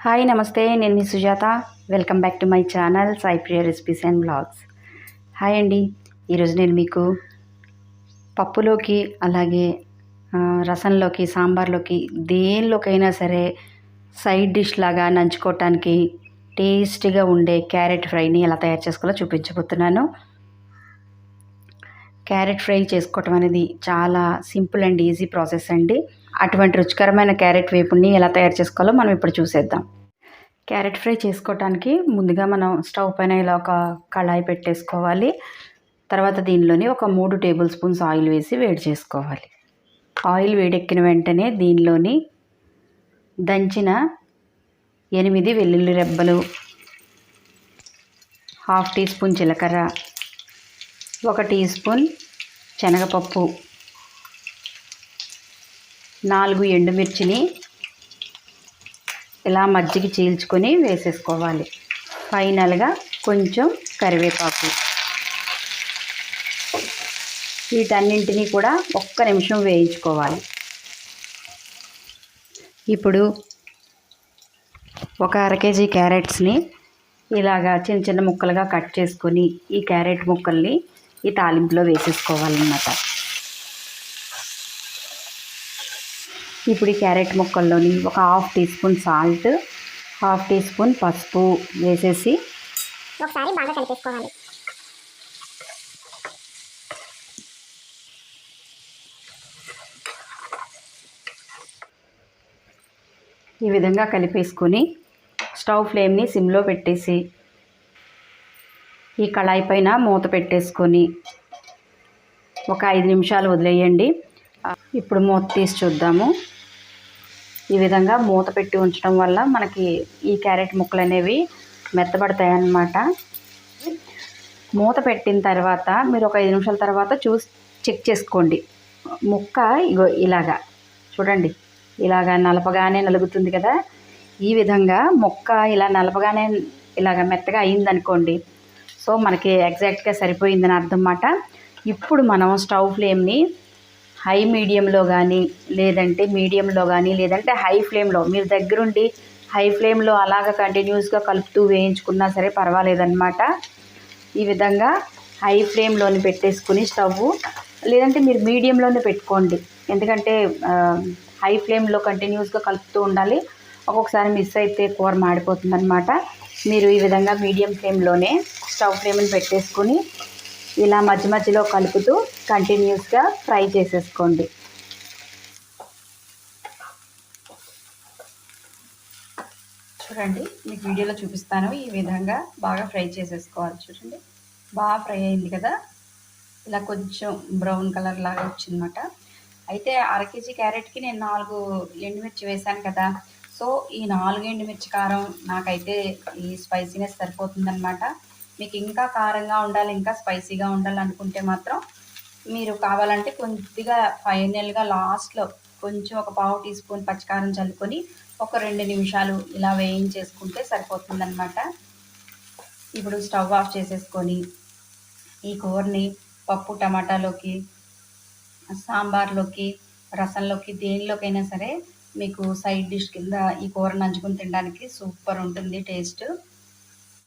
Hi నమస్తే, నేను మీ Sujatha. Welcome back to my channel Sai Priya recipes and blogs. Hi అండి. ఈరోజు నేను మీకు పప్పులోకి అలాగే రసంలోకి సాంబార్లోకి దేనిలోకైనా సరే సైడ్ డిష్ లాగా నంచుకోవటానికి టేస్టీగా ఉండే క్యారెట్ ఫ్రైని ఎలా తయారు చేసుకోవాలో చూపించబోతున్నాను. క్యారెట్ ఫ్రై చేసుకోవటం అనేది చాలా సింపుల్ అండ్ ఈజీ ప్రాసెస్ అండి. అటువంటి రుచికరమైన క్యారెట్ వేపుని ఎలా తయారు చేసుకోవాలో మనం ఇప్పుడు చూసేద్దాం. క్యారెట్ ఫ్రై చేసుకోవటానికి ముందుగా మనం స్టవ్ పైన ఇలా ఒక కళాయి పెట్టేసుకోవాలి. తర్వాత దీనిలోని ఒక 3 టేబుల్ స్పూన్స్ ఆయిల్ వేసి వేడి చేసుకోవాలి. ఆయిల్ వేడెక్కిన వెంటనే దీనిలోని దంచిన 8 వెల్లుల్లి రెబ్బలు, 1/2 టీ స్పూన్ జీలకర్ర, 1 టీ స్పూన్ శనగపప్పు, 4 ఎండుమిర్చిని ఇలా మజ్జిగ చీల్చుకొని వేసేసుకోవాలి. ఫైనల్గా కొంచెం కరివేపాకు. వీటన్నింటినీ కూడా 1 నిమిషం వేయించుకోవాలి. ఇప్పుడు ఒక 1/2 కేజీ క్యారెట్స్ని ఇలాగా చిన్న చిన్న ముక్కలుగా కట్ చేసుకొని ఈ క్యారెట్ ముక్కల్ని ఈ తాలింపులో వేసేసుకోవాలన్నమాట. ఇప్పుడు ఈ క్యారెట్ ముక్కల్లోని ఒక 1/2 teaspoon salt, 1/2 teaspoon పసుపు వేసేసి ఒకసారి బాగా కలిపేసుకోవాలి. ఈ విధంగా కలిపేసుకొని స్టవ్ ఫ్లేమ్ని సిమ్లో పెట్టేసి ఈ కళాయి పైన మూత పెట్టేసుకొని ఒక 5 నిమిషాలు వదిలేయండి. ఇప్పుడు మూత తీసి చూద్దాము. ఈ విధంగా మూత పెట్టి ఉంచడం వల్ల మనకి ఈ క్యారెట్ ముక్కలు అనేవి మెత్తబడతాయి అన్నమాట. మూత పెట్టిన తర్వాత మీరు ఒక 5 నిమిషాల తర్వాత చెక్ చేసుకోండి. ముక్క ఇగో ఇలాగా చూడండి, ఇలాగా నలపగానే నలుగుతుంది కదా. ఈ విధంగా ముక్క ఇలా నలపగానే ఇలాగ మెత్తగా అయిందనుకోండి, సో మనకి ఎగ్జాక్ట్గా సరిపోయిందని అర్థం అన్నమాట. ఇప్పుడు మనం స్టవ్ ఫ్లేమ్ని హై మీడియంలో కానీ లేదంటే మీడియంలో కానీ లేదంటే హై ఫ్లేమ్లో, మీరు దగ్గరుండి హై ఫ్లేమ్లో అలాగ కంటిన్యూస్గా కలుపుతూ వేయించుకున్నా సరే పర్వాలేదన్నమాట. ఈ విధంగా హై ఫ్లేమ్లోని పెట్టేసుకుని స్టవ్, లేదంటే మీరు మీడియంలోనే పెట్టుకోండి. ఎందుకంటే హై ఫ్లేమ్లో కంటిన్యూస్గా కలుపుతూ ఉండాలి. ఒక్కొక్కసారి మిస్ అయితే కూర మాడిపోతుందన్నమాట. మీరు ఈ విధంగా మీడియం ఫ్లేమ్లోనే స్టవ్ ఫ్లేమ్ని పెట్టేసుకుని ఇలా మధ్య మధ్యలో కలుపుతూ కంటిన్యూస్గా ఫ్రై చేసేసుకోండి. చూడండి, మీకు వీడియోలో చూపిస్తాను. ఈ విధంగా బాగా ఫ్రై చేసేసుకోవాలి. చూడండి, బాగా ఫ్రై అయింది కదా. ఇలా కొంచెం బ్రౌన్ కలర్ లాగా వచ్చిందన్నమాట. అయితే 1/2 కేజీ క్యారెట్కి నేను 4 ఎండుమిర్చి వేశాను కదా. సో ఈ 4 ఎండుమిర్చి కారం నాకైతే ఈ స్పైసీనెస్ సరిపోతుందన్నమాట. మీకు ఇంకా కారంగా ఉండాలి, ఇంకా స్పైసీగా ఉండాలి అనుకుంటే మాత్రం మీరు కావాలంటే కొద్దిగా ఫైనల్గా లాస్ట్లో కొంచెం ఒక 1/2 టీ స్పూన్ పచ్చికారం చల్లుకొని ఒక 2 నిమిషాలు ఇలా వేయించేసుకుంటే సరిపోతుందన్నమాట. ఇప్పుడు స్టవ్ ఆఫ్ చేసేసుకొని ఈ కూరని పప్పు టమాటాలోకి, సాంబార్లోకి, రసంలోకి దేనిలోకైనా సరే మీకు సైడ్ డిష్ కింద ఈ కూర నంచుకుని తినడానికి సూపర్ ఉంటుంది టేస్ట్.